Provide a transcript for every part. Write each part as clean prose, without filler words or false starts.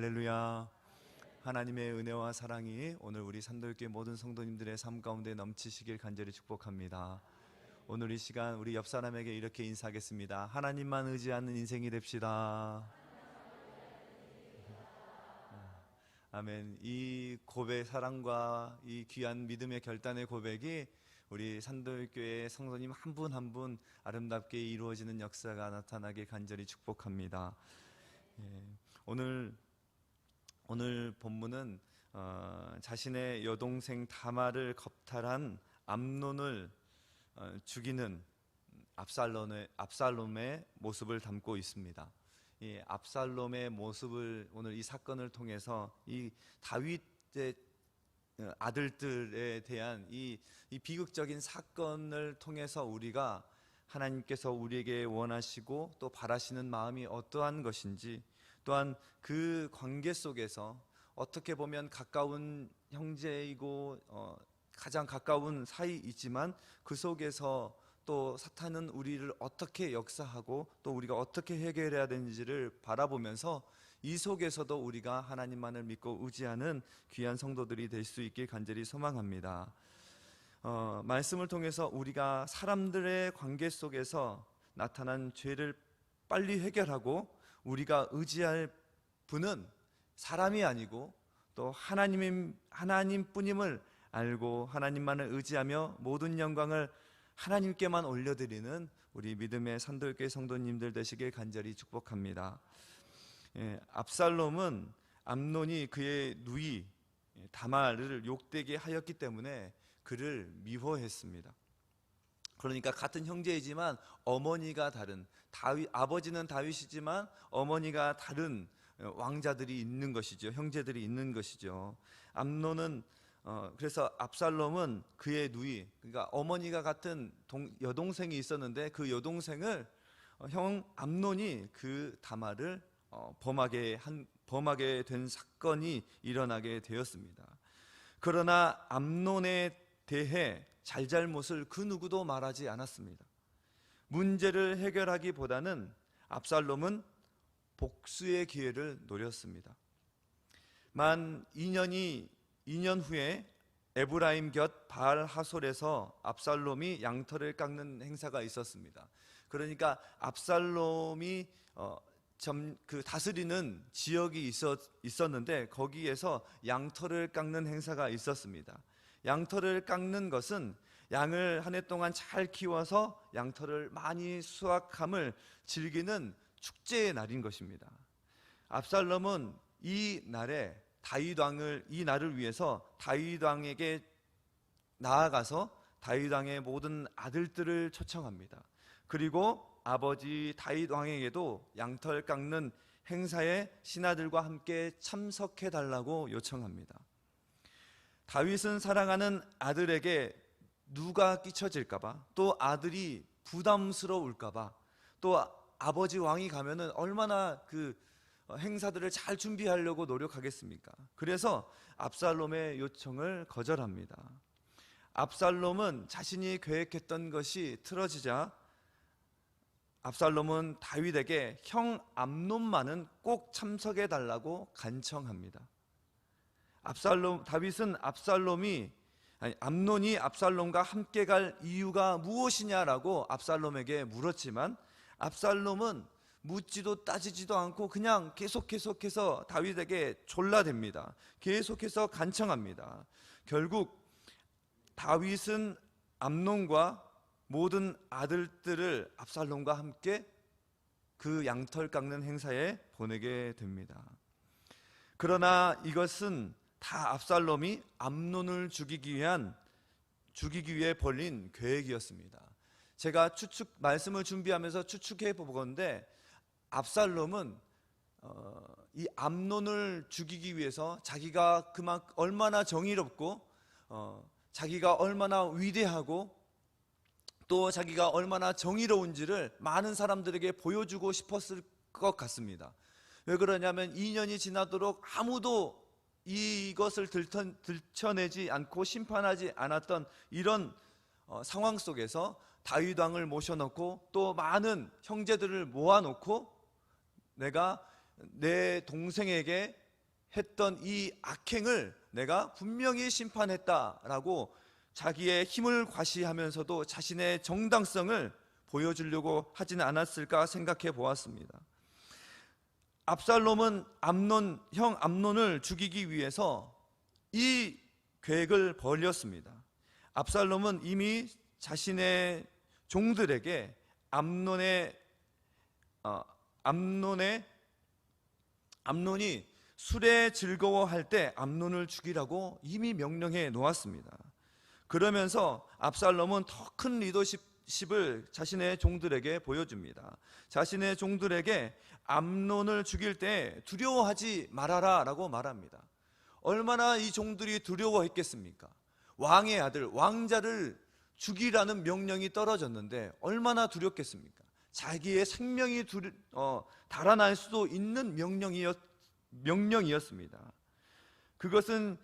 할렐루야. 하나님의 은혜와 사랑이 오늘 우리 산도교회 모든 성도님들의 삶 가운데 넘치시길 간절히 축복합니다. 오늘 이 시간 우리 옆 사람에게 이렇게 인사하겠습니다. 하나님만 의지하는 인생이 됩시다. 아멘. 이 고백, 사랑과 이 귀한 믿음의 결단의 고백이 우리 산도교회 성도님 한 분 한 분 아름답게 이루어지는 역사가 나타나길 간절히 축복합니다. 오늘 본문은 자신의 여동생 다말을 겁탈한 암논을 죽이는 압살롬의 모습을 담고 있습니다. 이 압살롬의 모습을 오늘 이 사건을 통해서 이 다윗의 아들들에 대한 이 비극적인 사건을 통해서 우리가 하나님께서 우리에게 원하시고 또 바라시는 마음이 어떠한 것인지, 또한 그 관계 속에서 어떻게 보면 가까운 형제이고 가장 가까운 사이이지만 그 속에서 또 사탄은 우리를 어떻게 역사하고 또 우리가 어떻게 해결해야 되는지를 바라보면서 이 속에서도 우리가 하나님만을 믿고 의지하는 귀한 성도들이 될 수 있길 간절히 소망합니다. 말씀을 통해서 우리가 사람들의 관계 속에서 나타난 죄를 빨리 해결하고 우리가 의지할 분은 사람이 아니고 또 하나님뿐임을 알고 하나님만을 의지하며 모든 영광을 하나님께만 올려드리는 우리 믿음의 산도교회 성도님들 되시길 간절히 축복합니다. 압살롬은 암논이 그의 누이 다말을 욕되게 하였기 때문에 그를 미워했습니다. 그러니까 같은 형제이지만 어머니가 다른 아버지는 다윗이지만 어머니가 다른 왕자들이 있는 것이죠. 형제들이 있는 것이죠. 암논은 그래서 압살롬은 그의 누이, 그러니까 어머니가 같은 여동생이 있었는데 그 여동생을 형 암논이 그 다말을 범하게 된 사건이 일어나게 되었습니다. 그러나 암논에 대해 잘잘못을 그 누구도 말하지 않았습니다. 문제를 해결하기보다는 압살롬은 복수의 기회를 노렸습니다. 만 2년 후에 에브라임 곁 바알 하솔에서 압살롬이 양털을 깎는 행사가 있었습니다. 그러니까 압살롬이 그 다스리는 지역이 있었는데 거기에서 양털을 깎는 행사가 있었습니다. 양털을 깎는 것은 양을 한 해 동안 잘 키워서 양털을 많이 수확함을 즐기는 축제의 날인 것입니다. 압살롬은 이 날을 위해서 다윗 왕에게 나아가서 다윗 왕의 모든 아들들을 초청합니다. 그리고 아버지 다윗 왕에게도 양털 깎는 행사에 신하들과 함께 참석해 달라고 요청합니다. 다윗은 사랑하는 아들에게 누가 끼쳐질까봐, 또 아들이 부담스러울까봐, 또 아버지 왕이 가면은 얼마나 그 행사들을 잘 준비하려고 노력하겠습니까? 그래서 압살롬의 요청을 거절합니다. 압살롬은 자신이 계획했던 것이 틀어지자 압살롬은 다윗에게 형 암논만은 꼭 참석해 달라고 간청합니다. 다윗은 암논이 압살롬과 함께 갈 이유가 무엇이냐라고 압살롬에게 물었지만 압살롬은 묻지도 따지지도 않고 그냥 계속해서 다윗에게 졸라댑니다. 계속해서 간청합니다. 결국 다윗은 암논과 모든 아들들을 압살롬과 함께 그 양털 깎는 행사에 보내게 됩니다. 그러나 이것은 다 압살롬이 암논을 죽이기 위해 벌린 계획이었습니다. 제가 말씀을 준비하면서 추측해 보건대 압살롬은 이 암논을 죽이기 위해서 자기가 얼마나 정의롭고 자기가 얼마나 위대하고 또 자기가 얼마나 정의로운지를 많은 사람들에게 보여주고 싶었을 것 같습니다. 왜 그러냐면 2년이 지나도록 아무도 이것을 들춰내지 않고 심판하지 않았던 이런 상황 속에서 다윗 왕을 모셔놓고 또 많은 형제들을 모아놓고 내가 내 동생에게 했던 이 악행을 내가 분명히 심판했다라고 자기의 힘을 과시하면서도 자신의 정당성을 보여주려고 하지는 않았을까 생각해 보았습니다. 압살롬은 형 암논을 죽이기 위해서 이 계획을 벌였습니다. 압살롬은 이미 자신의 종들에게 암논이 술에 즐거워할 때 암논을 죽이라고 이미 명령해 놓았습니다. 그러면서 압살롬은 더 큰 리더십을 자신의 종들에게 보여줍니다. 자신의 종들에게 암논을 죽일 때 두려워하지 말아라 라고 말합니다. 얼마나 이 종들이 두려워했겠습니까? 왕의 아들, 왕자를 죽이라는 명령이 떨어졌는데 얼마나 두렵겠습니까? 자기의 생명이 달아날 수도 있는 명령이었습니다. 그것은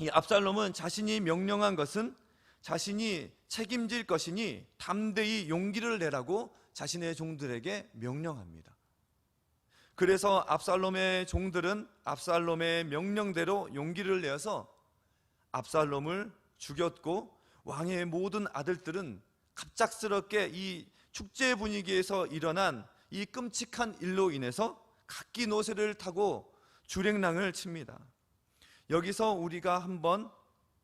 이 압살롬은 자신이 명령한 것은 자신이 책임질 것이니 담대히 용기를 내라고 자신의 종들에게 명령합니다. 그래서 압살롬의 종들은 압살롬의 명령대로 용기를 내어서 압살롬을 죽였고, 왕의 모든 아들들은 갑작스럽게 이 축제 분위기에서 일어난 이 끔찍한 일로 인해서 각기 노새를 타고 주랭랑을 칩니다. 여기서 우리가 한번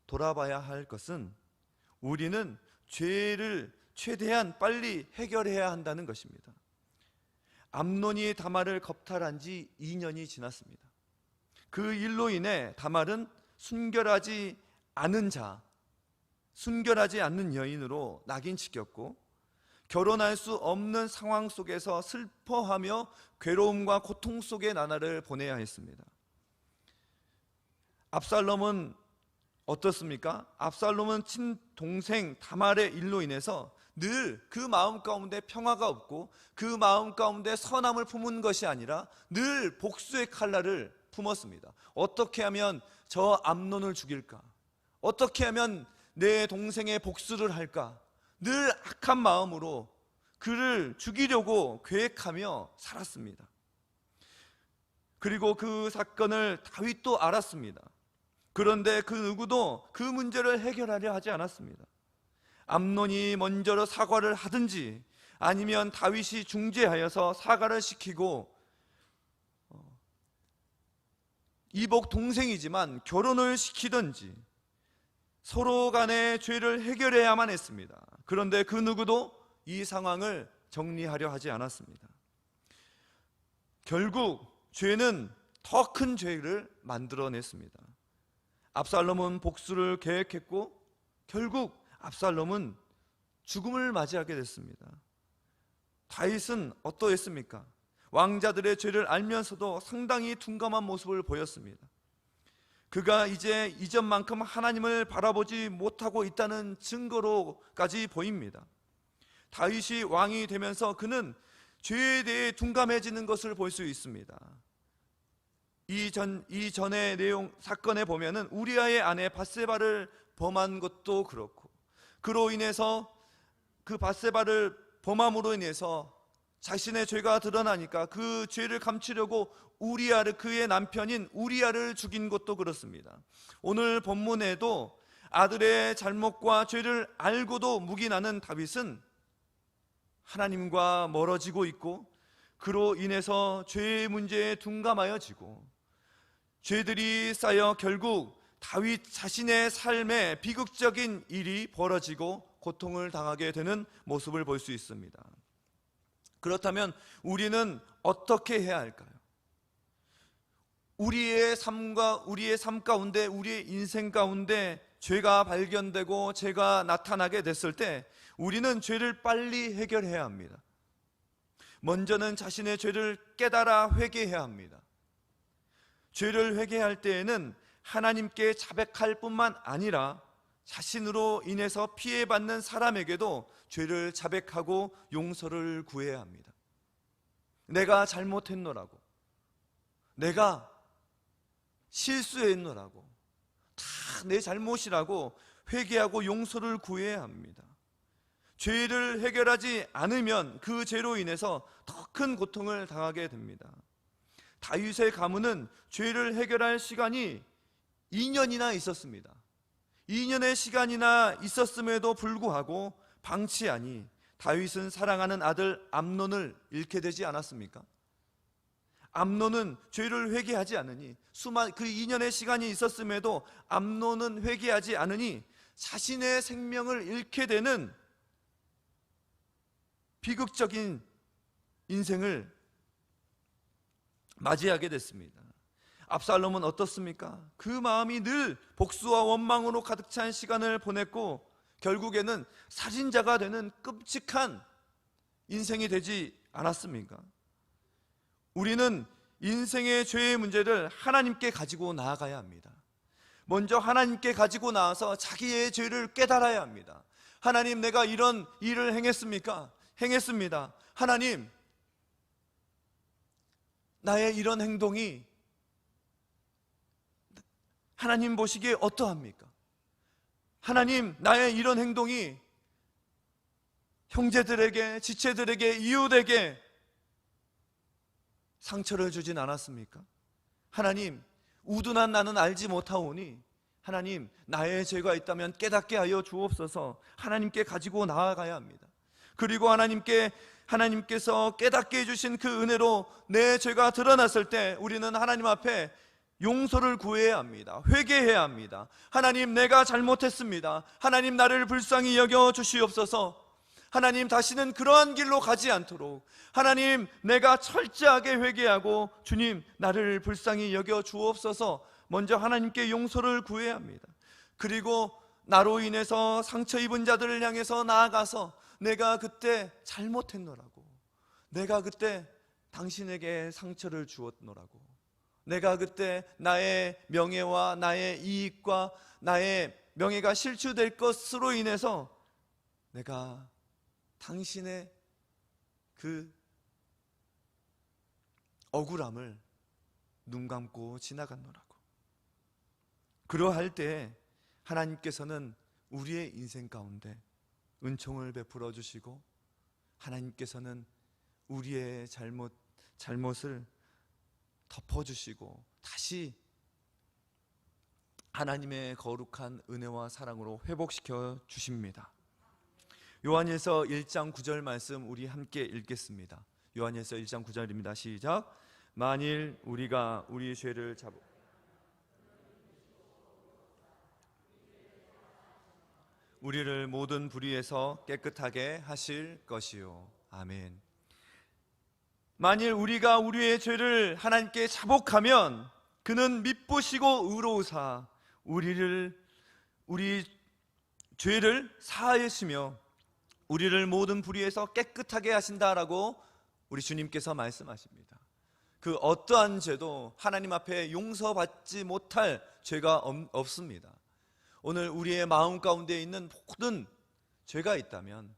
돌아봐야 할 것은 우리는 죄를 최대한 빨리 해결해야 한다는 것입니다. 암논이 다말을 겁탈한 지 2년이 지났습니다. 그 일로 인해 다말은 순결하지 않는 여인으로 낙인찍혔고, 결혼할 수 없는 상황 속에서 슬퍼하며 괴로움과 고통 속의 나날을 보내야 했습니다. 압살롬은 어떻습니까? 압살롬은 친동생 다말의 일로 인해서 늘 그 마음 가운데 평화가 없고 그 마음 가운데 선함을 품은 것이 아니라 늘 복수의 칼날을 품었습니다. 어떻게 하면 저 암논을 죽일까? 어떻게 하면 내 동생의 복수를 할까? 늘 악한 마음으로 그를 죽이려고 계획하며 살았습니다. 그리고 그 사건을 다윗도 알았습니다. 그런데 그 누구도 그 문제를 해결하려 하지 않았습니다. 암논이 먼저 사과를 하든지 아니면 다윗이 중재하여서 사과를 시키고, 이복 동생이지만 결혼을 시키든지 서로 간의 죄를 해결해야만 했습니다. 그런데 그 누구도 이 상황을 정리하려 하지 않았습니다. 결국 죄는 더 큰 죄를 만들어냈습니다. 압살롬은 복수를 계획했고 결국 압살롬은 죽음을 맞이하게 됐습니다. 다윗은 어떠했습니까? 왕자들의 죄를 알면서도 상당히 둔감한 모습을 보였습니다. 그가 이제 이전만큼 하나님을 바라보지 못하고 있다는 증거로까지 보입니다. 다윗이 왕이 되면서 그는 죄에 대해 둔감해지는 것을 볼 수 있습니다. 이전의 사건에 보면은 우리아의 아내 밧세바를 범한 것도 그렇고, 그로 인해서 그 밧세바를 범함으로 인해서 자신의 죄가 드러나니까 그 죄를 감추려고 그의 남편인 우리아를 죽인 것도 그렇습니다. 오늘 본문에도 아들의 잘못과 죄를 알고도 묵인하는 다윗은 하나님과 멀어지고 있고, 그로 인해서 죄의 문제에 둔감하여지고 죄들이 쌓여 결국 다윗 자신의 삶에 비극적인 일이 벌어지고 고통을 당하게 되는 모습을 볼 수 있습니다. 그렇다면 우리는 어떻게 해야 할까요? 우리의 삶 가운데, 우리의 인생 가운데 죄가 발견되고 죄가 나타나게 됐을 때 우리는 죄를 빨리 해결해야 합니다. 먼저는 자신의 죄를 깨달아 회개해야 합니다. 죄를 회개할 때에는 하나님께 자백할 뿐만 아니라 자신으로 인해서 피해받는 사람에게도 죄를 자백하고 용서를 구해야 합니다. 내가 잘못했노라고, 내가 실수했노라고, 다 내 잘못이라고 회개하고 용서를 구해야 합니다. 죄를 해결하지 않으면 그 죄로 인해서 더 큰 고통을 당하게 됩니다. 다윗의 가문은 죄를 해결할 시간이 2년이나 있었습니다. 2년의 시간이나 있었음에도 불구하고 방치하니 다윗은 사랑하는 아들 암논을 잃게 되지 않았습니까? 암논은 죄를 회개하지 않으니, 그 2년의 시간이 있었음에도 암논은 회개하지 않으니 자신의 생명을 잃게 되는 비극적인 인생을 맞이하게 됐습니다. 압살롬은 어떻습니까? 그 마음이 늘 복수와 원망으로 가득 찬 시간을 보냈고 결국에는 살인자가 되는 끔찍한 인생이 되지 않았습니까? 우리는 인생의 죄의 문제를 하나님께 가지고 나아가야 합니다. 먼저 하나님께 가지고 나와서 자기의 죄를 깨달아야 합니다. 하나님, 내가 이런 일을 행했습니까? 행했습니다. 하나님, 나의 이런 행동이 하나님 보시기에 어떠합니까? 하나님, 나의 이런 행동이 형제들에게, 지체들에게, 이웃에게 상처를 주진 않았습니까? 하나님, 우둔한 나는 알지 못하오니 하나님, 나의 죄가 있다면 깨닫게 하여 주옵소서. 하나님께 가지고 나아가야 합니다. 그리고 하나님께서 깨닫게 해주신 그 은혜로 내 죄가 드러났을 때 우리는 하나님 앞에 용서를 구해야 합니다. 회개해야 합니다. 하나님, 내가 잘못했습니다. 하나님, 나를 불쌍히 여겨 주시옵소서. 하나님, 다시는 그러한 길로 가지 않도록 하나님, 내가 철저하게 회개하고 주님, 나를 불쌍히 여겨 주옵소서. 먼저 하나님께 용서를 구해야 합니다. 그리고 나로 인해서 상처 입은 자들을 향해서 나아가서 내가 그때 잘못했노라고, 내가 그때 당신에게 상처를 주었노라고, 내가 그때 나의 명예와 나의 이익과 나의 명예가 실추될 것으로 인해서 내가 당신의 그 억울함을 눈 감고 지나갔노라고. 그러할 때 하나님께서는 우리의 인생 가운데 은총을 베풀어 주시고 하나님께서는 우리의 잘못을 덮어주시고 다시 하나님의 거룩한 은혜와 사랑으로 회복시켜 주십니다. 요한일서 1장 9절 말씀 우리 함께 읽겠습니다. 요한일서 1장 9절입니다. 시작. 만일 우리가 우리 죄를 우리를 모든 불의에서 깨끗하게 하실 것이요. 아멘. 만일 우리가 우리의 죄를 하나님께 자복하면 그는 미쁘시고 의로우사 우리 죄를 사하시며 우리를 모든 불의에서 깨끗하게 하신다라고 우리 주님께서 말씀하십니다. 그 어떠한 죄도 하나님 앞에 용서받지 못할 죄가 없습니다. 오늘 우리의 마음 가운데 있는 모든 죄가 있다면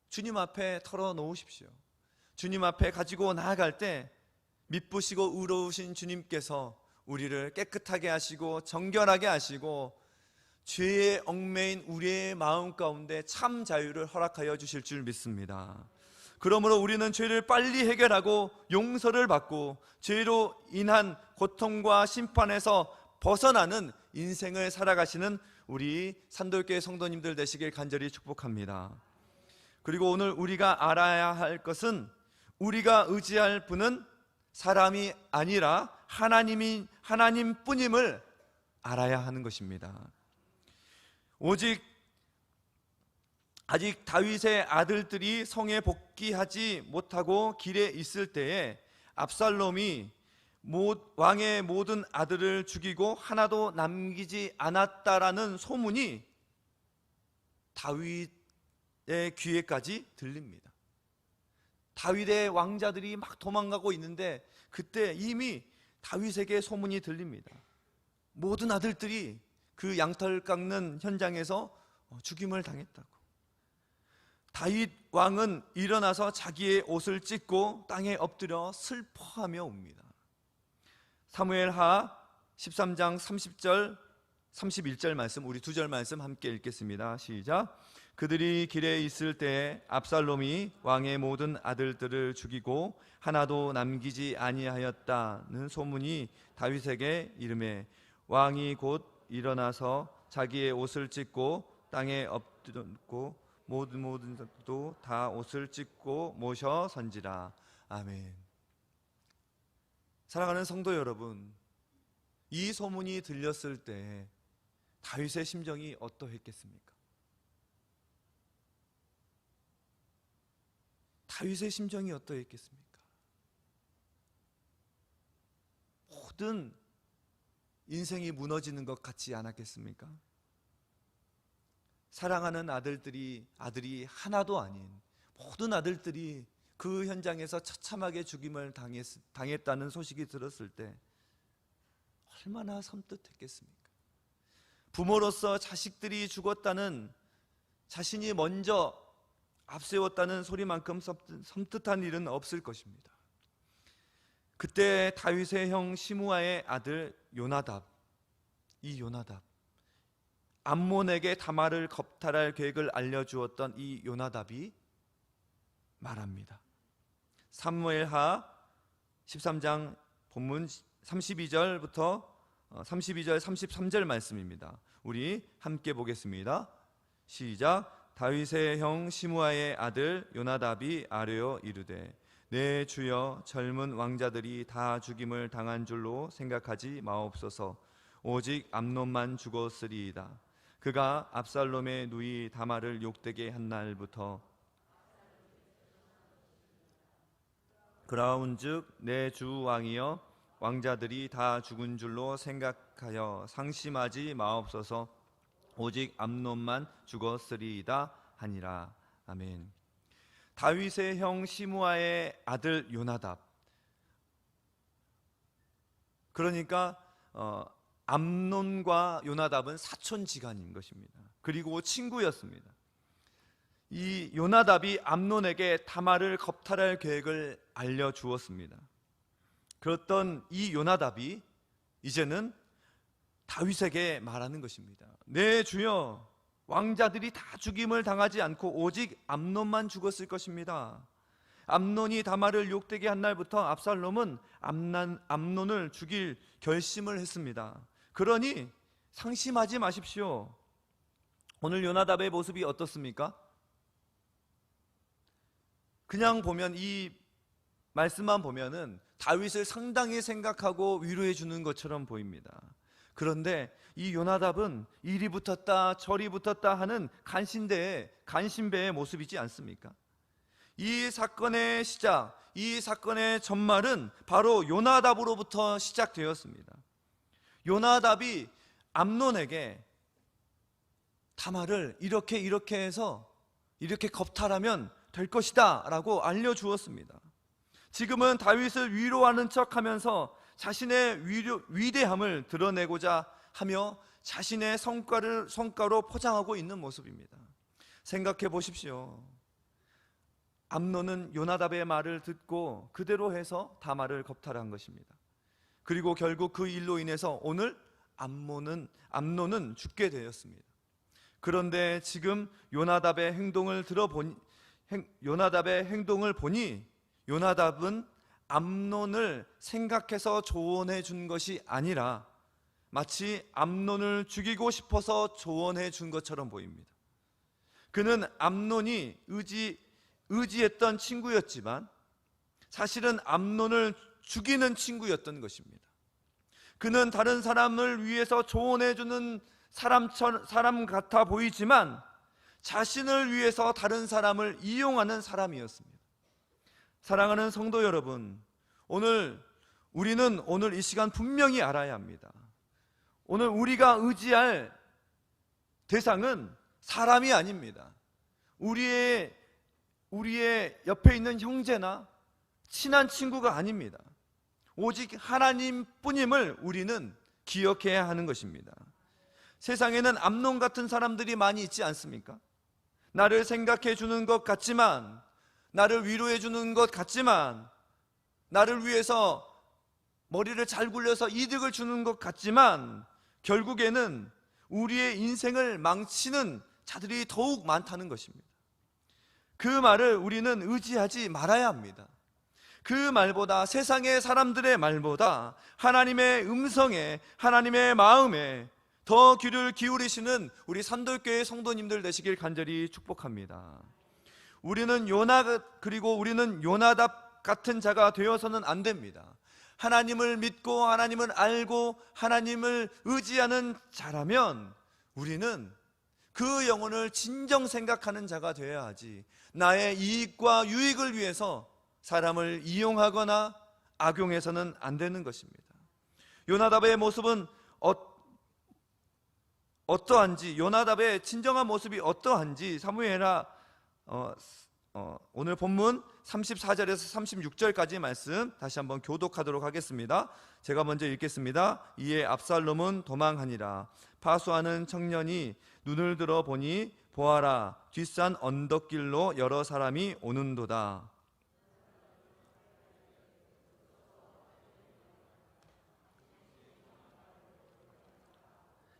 주님 앞에 털어놓으십시오. 주님 앞에 가지고 나아갈 때 미쁘시고 의로우신 주님께서 우리를 깨끗하게 하시고 정결하게 하시고 죄에 얽매인 우리의 마음 가운데 참 자유를 허락하여 주실 줄 믿습니다. 그러므로 우리는 죄를 빨리 해결하고 용서를 받고 죄로 인한 고통과 심판에서 벗어나는 인생을 살아가시는 우리 산돌교회 성도님들 되시길 간절히 축복합니다. 그리고 오늘 우리가 알아야 할 것은 우리가 의지할 분은 사람이 아니라 하나님뿐임을 알아야 하는 것입니다. 오직 아직 다윗의 아들들이 성에 복귀하지 못하고 길에 있을 때에 압살롬이 왕의 모든 아들을 죽이고 하나도 남기지 않았다라는 소문이 다윗의 귀에까지 들립니다. 다윗의 왕자들이 막 도망가고 있는데 그때 이미 다윗에게 소문이 들립니다. 모든 아들들이 그 양털 깎는 현장에서 죽임을 당했다고. 다윗 왕은 일어나서 자기의 옷을 찢고 땅에 엎드려 슬퍼하며 옵니다. 사무엘하 13장 30절 31절 말씀, 우리 두 절 말씀 함께 읽겠습니다. 시작. 그들이 길에 있을 때에 압살롬이 왕의 모든 아들들을 죽이고 하나도 남기지 아니하였다는 소문이 다윗에게 이르매 왕이 곧 일어나서 자기의 옷을 찢고 땅에 엎드렸고 모든 자도 다 옷을 찢고 모셔 선지라. 아멘. 사랑하는 성도 여러분, 이 소문이 들렸을 때 다윗의 심정이 어떠했겠습니까? 다윗의 심정이 어떠했겠습니까? 모든 인생이 무너지는 것 같지 않았겠습니까? 사랑하는 아들이 하나도 아닌 모든 아들들이 그 현장에서 처참하게 죽임을 당했다는 소식이 들었을 때 얼마나 섬뜩했겠습니까? 부모로서 자식들이 죽었다는, 자신이 먼저 앞세웠다는 소리만큼 섬뜩한 일은 없을 것입니다. 그때 다윗의 형 시므아의 아들 요나답, 이 요나답, 암몬에게 다말을 겁탈할 계획을 알려주었던 이 요나답이 말합니다. 사무엘하 13장 본문 32절부터 32절 33절 말씀입니다. 우리 함께 보겠습니다. 시작. 다윗의 형 시므아의 아들 요나답이 아뢰어 이르되 내 주여, 젊은 왕자들이 다 죽임을 당한 줄로 생각하지 마옵소서. 오직 암논만 죽었으리이다. 그가 압살롬의 누이 다말을 욕되게 한 날부터 그라운즉 내 주 왕이여, 왕자들이 다 죽은 줄로 생각하여 상심하지 마옵소서. 오직 암논만 죽었으리이다 하니라. 아멘. 다윗의 형 시므아의 아들 요나답, 그러니까 암논과 요나답은 사촌지간인 것입니다. 그리고 친구였습니다. 이 요나답이 암논에게 다말을 겁탈할 계획을 알려주었습니다. 그랬던 이 요나답이 이제는 다윗에게 말하는 것입니다. 내 주여, 왕자들이 다 죽임을 당하지 않고 오직 암논만 죽었을 것입니다. 암논이 다말을 욕되게 한 날부터 압살롬은 암논을 죽일 결심을 했습니다. 그러니 상심하지 마십시오. 오늘 요나답의 모습이 어떻습니까? 그냥 보면, 이 말씀만 보면은 다윗을 상당히 생각하고 위로해 주는 것처럼 보입니다. 그런데 이 요나답은 이리 붙었다 저리 붙었다 하는 간신배의 모습이지 않습니까? 이 사건의 시작, 이 사건의 전말은 바로 요나답으로부터 시작되었습니다. 요나답이 암논에게 다말을 이렇게 해서 이렇게 겁탈하면 될 것이다 라고 알려주었습니다. 지금은 다윗을 위로하는 척하면서 자신의 위대함을 드러내고자 하며 자신의 성과로 포장하고 있는 모습입니다. 생각해 보십시오. 암논은 요나답의 말을 듣고 그대로 해서 다말을 겁탈한 것입니다. 그리고 결국 그 일로 인해서 오늘 암논은 죽게 되었습니다. 그런데 지금 요나답의 행동을 보니 요나답은 암논을 생각해서 조언해 준 것이 아니라 마치 암논을 죽이고 싶어서 조언해 준 것처럼 보입니다. 그는 암논이 의지했던 친구였지만 사실은 암논을 죽이는 친구였던 것입니다. 그는 다른 사람을 위해서 조언해 주는 사람 같아 보이지만 자신을 위해서 다른 사람을 이용하는 사람이었습니다. 사랑하는 성도 여러분, 우리는 오늘 이 시간 분명히 알아야 합니다. 오늘 우리가 의지할 대상은 사람이 아닙니다. 우리의 옆에 있는 형제나 친한 친구가 아닙니다. 오직 하나님뿐임을 우리는 기억해야 하는 것입니다. 세상에는 암논 같은 사람들이 많이 있지 않습니까? 나를 생각해 주는 것 같지만, 나를 위로해 주는 것 같지만, 나를 위해서 머리를 잘 굴려서 이득을 주는 것 같지만 결국에는 우리의 인생을 망치는 자들이 더욱 많다는 것입니다. 그 말을 우리는 의지하지 말아야 합니다. 그 말보다, 세상의 사람들의 말보다 하나님의 음성에, 하나님의 마음에 더 귀를 기울이시는 우리 산돌교회 성도님들 되시길 간절히 축복합니다. 우리는 요나답 같은 자가 되어서는 안 됩니다. 하나님을 믿고 하나님을 알고 하나님을 의지하는 자라면 우리는 그 영혼을 진정 생각하는 자가 되어야 하지, 나의 이익과 유익을 위해서 사람을 이용하거나 악용해서는 안 되는 것입니다. 요나답의 모습은 어떠한지, 요나답의 진정한 모습이 어떠한지 사무엘하 오늘 본문 34절에서 36절까지 말씀 다시 한번 교독하도록 하겠습니다. 제가 먼저 읽겠습니다. 이에 압살롬은 도망하니라. 파수하는 청년이 눈을 들어 보니 보아라, 뒷산 언덕길로 여러 사람이 오는도다.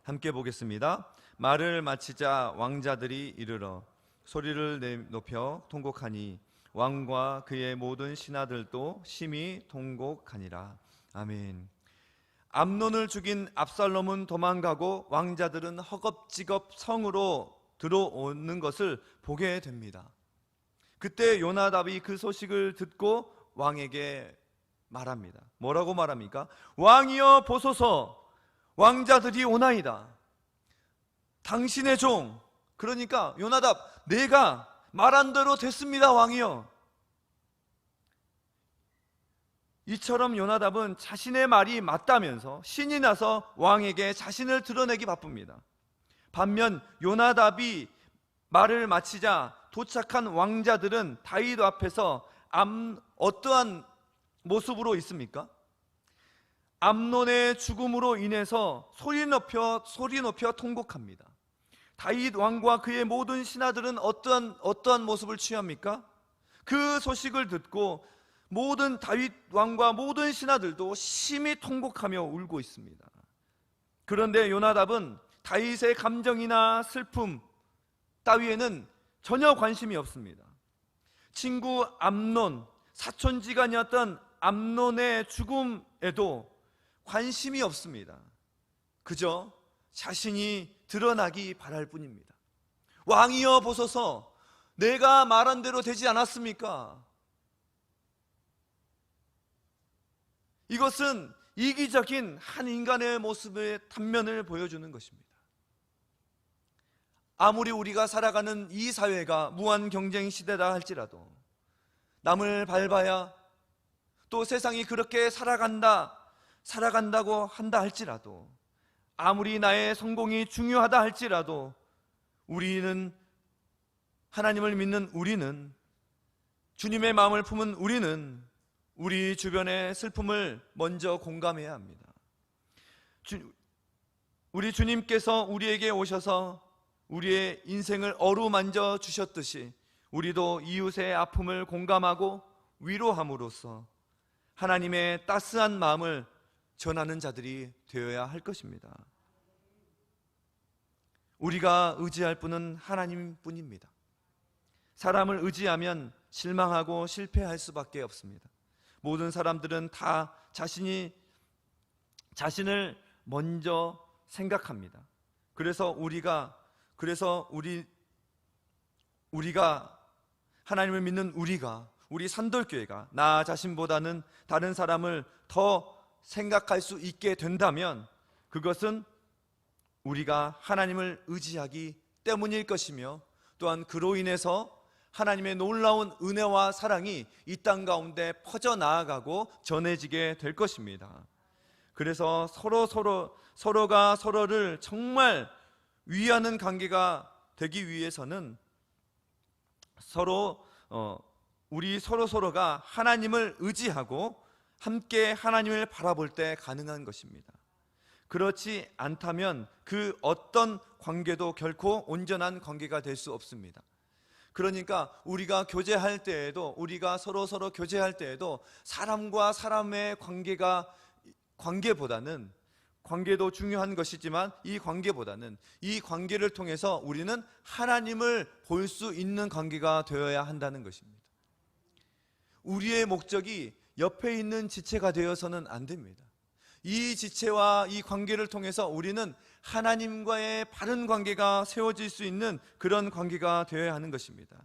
함께 보겠습니다. 말을 마치자 왕자들이 이르러 소리를 높여 통곡하니 왕과 그의 모든 신하들도 심히 통곡하니라. 아멘. 암논을 죽인 압살롬은 도망가고 왕자들은 허겁지겁 성으로 들어오는 것을 보게 됩니다. 그때 요나답이 그 소식을 듣고 왕에게 말합니다. 뭐라고 말합니까? 왕이여 보소서, 왕자들이 오나이다. 당신의 종, 그러니까 요나답, 내가 말한 대로 됐습니다, 왕이여. 이처럼 요나답은 자신의 말이 맞다면서 신이 나서 왕에게 자신을 드러내기 바쁩니다. 반면 요나답이 말을 마치자 도착한 왕자들은 다윗 앞에서 어떠한 모습으로 있습니까? 암논의 죽음으로 인해서 소리 높여 통곡합니다. 다윗 왕과 그의 모든 신하들은 어떠한 모습을 취합니까? 그 소식을 듣고 모든 다윗 왕과 모든 신하들도 심히 통곡하며 울고 있습니다. 그런데 요나답은 다윗의 감정이나 슬픔 따위에는 전혀 관심이 없습니다. 친구 암논, 사촌지간이었던 암논의 죽음에도 관심이 없습니다. 그저 자신이 드러나기 바랄 뿐입니다. 왕이여 보소서, 내가 말한 대로 되지 않았습니까? 이것은 이기적인 한 인간의 모습의 단면을 보여주는 것입니다. 아무리 우리가 살아가는 이 사회가 무한 경쟁 시대다 할지라도, 남을 밟아야 또 세상이 그렇게 살아간다고 한다 할지라도, 아무리 나의 성공이 중요하다 할지라도, 우리는, 하나님을 믿는 우리는, 주님의 마음을 품은 우리는 우리 주변의 슬픔을 먼저 공감해야 합니다. 우리 주님께서 우리에게 오셔서 우리의 인생을 어루만져 주셨듯이 우리도 이웃의 아픔을 공감하고 위로함으로써 하나님의 따스한 마음을 전하는 자들이 되어야 할 것입니다. 우리가 의지할 분은 하나님뿐입니다. 사람을 의지하면 실망하고 실패할 수밖에 없습니다. 모든 사람들은 다 자신을 먼저 생각합니다. 그래서 우리가 하나님을 믿는 우리 산돌교회가 나 자신보다는 다른 사람을 더 생각할 수 있게 된다면 그것은 우리가 하나님을 의지하기 때문일 것이며, 또한 그로 인해서 하나님의 놀라운 은혜와 사랑이 이 땅 가운데 퍼져나가고 전해지게 될 것입니다. 그래서 서로가 서로를 정말 위하는 관계가 되기 위해서는 우리 서로가 하나님을 의지하고 함께 하나님을 바라볼 때 가능한 것입니다. 그렇지 않다면 그 어떤 관계도 결코 온전한 관계가 될 수 없습니다. 그러니까 우리가 교제할 때에도, 우리가 서로 교제할 때에도 사람과 사람의 관계보다는 관계도 중요한 것이지만 이 관계보다는 이 관계를 통해서 우리는 하나님을 볼 수 있는 관계가 되어야 한다는 것입니다. 우리의 목적이 옆에 있는 지체가 되어서는 안 됩니다. 이 지체와 이 관계를 통해서 우리는 하나님과의 바른 관계가 세워질 수 있는 그런 관계가 되어야 하는 것입니다.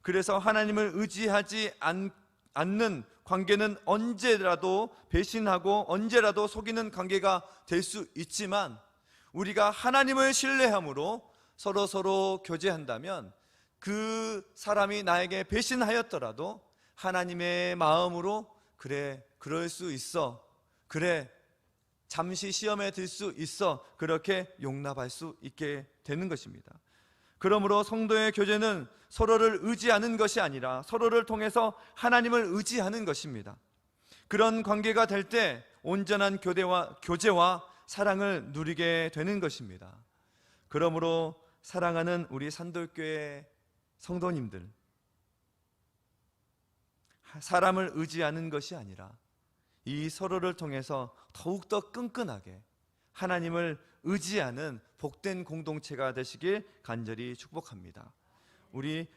그래서 하나님을 의지하지 않는 관계는 언제라도 배신하고 언제라도 속이는 관계가 될 수 있지만, 우리가 하나님을 신뢰함으로 서로 교제한다면 그 사람이 나에게 배신하였더라도 하나님의 마음으로 그래, 그럴 수 있어, 그래, 잠시 시험에 들 수 있어, 그렇게 용납할 수 있게 되는 것입니다. 그러므로 성도의 교제는 서로를 의지하는 것이 아니라 서로를 통해서 하나님을 의지하는 것입니다. 그런 관계가 될 때 온전한 교제와 사랑을 누리게 되는 것입니다. 그러므로 사랑하는 우리 산돌교회 성도님들, 사람을 의지하는 것이 아니라 이 서로를 통해서 더욱더 끈끈하게 하나님을 의지하는 복된 공동체가 되시길 간절히 축복합니다. 우리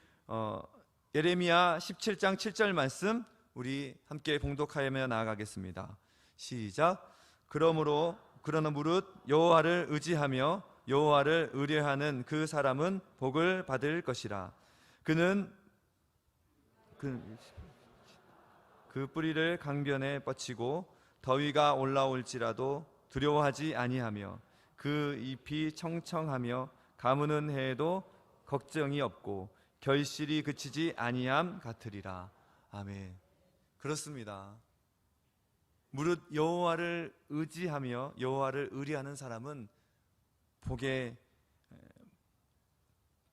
예레미야 17장 7절 말씀 우리 함께 봉독하여 나아가겠습니다. 시작. 그러나 무릇 여호와를 의지하며 여호와를 의뢰하는 그 사람은 복을 받을 것이라. 그는 그 뿌리를 강변에 뻗치고 더위가 올라올지라도 두려워하지 아니하며 그 잎이 청청하며 가무는 해에도 걱정이 없고 결실이 그치지 아니함 같으리라. 아멘. 그렇습니다. 무릇 여호와를 의지하며 여호와를 의뢰하는 사람은 복에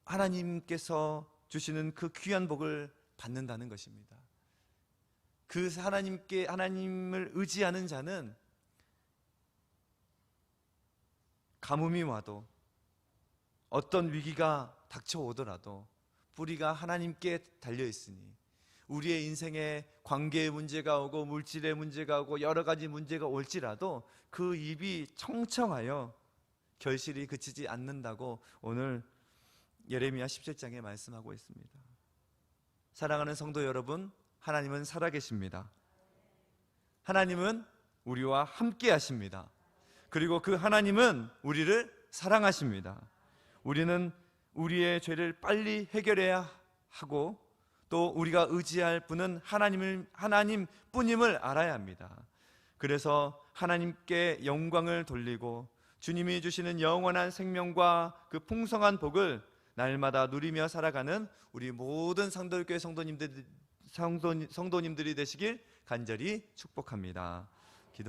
하나님께서 주시는 그 귀한 복을 받는다는 것입니다. 그 하나님을 의지하는 자는 가뭄이 와도 어떤 위기가 닥쳐오더라도 뿌리가 하나님께 달려있으니 우리의 인생에 관계의 문제가 오고 물질의 문제가 오고 여러 가지 문제가 올지라도 그 입이 청청하여 결실이 그치지 않는다고 오늘 예레미야 17장에 말씀하고 있습니다. 사랑하는 성도 여러분, 하나님은 살아계십니다. 하나님은 우리와 함께 하십니다. 그리고 그 하나님은 우리를 사랑하십니다. 우리는 우리의 죄를 빨리 해결해야 하고 또 우리가 의지할 분은 하나님뿐임을 알아야 합니다. 그래서 하나님께 영광을 돌리고 주님이 주시는 영원한 생명과 그 풍성한 복을 날마다 누리며 살아가는 우리 모든 상돌교회 성도님들이 되시길 간절히 축복합니다.